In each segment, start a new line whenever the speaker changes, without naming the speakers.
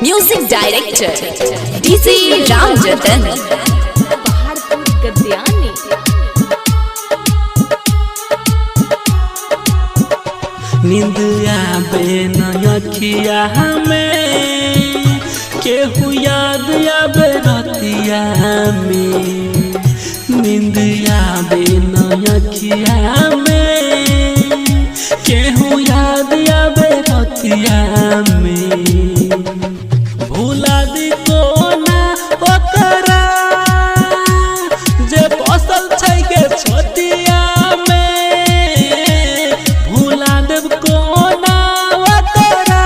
Music director DJ Ram जतन
पहाड़पुर गद्यानी।
नींद आवे न अखिया में केहू याद आवे रतिया में। नींद आवे न अखिया में केहू याद आवे रतिया में। भूला दी कोना ओकरा जे बसल छै के छोटिया में। भूला देव कोना ओकरा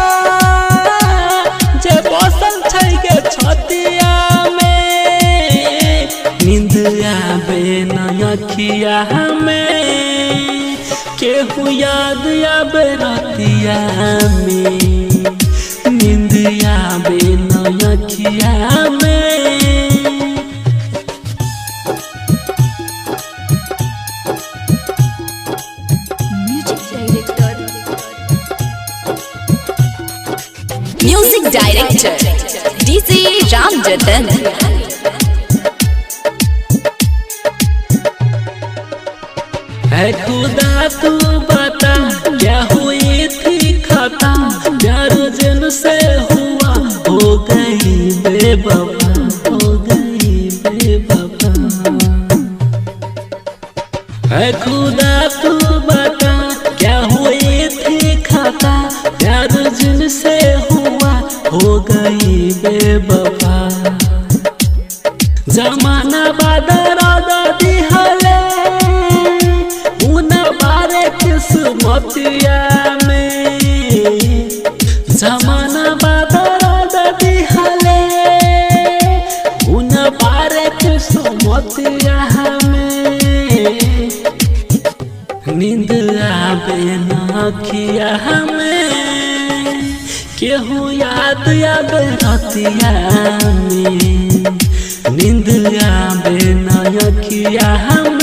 जे बसल छै के छोटिया में। नींद आवे न अखिया में केहू याद आवे रतिया में। नींद आवे न अखिया में।
म्यूजिक डायरेक्टर डीजे राम जतन।
है खुदा तू बता क्या हुई थी खता। प्यार जिन से हुआ हो गई बेवफा, हो गई बेवफा। है खुदा तू बता क्या हुई थी खता। प्यार जिन से हुआ हो गई बेवफा। जमाना बादरा दादी हले उन बारे किस्मतिया में। जमाना बादरा दादी हले उन बारे किस्मतिया में। नींद आवे न अखिया में केहू याद आवे रतिया में। नींद आवे न अखिया में।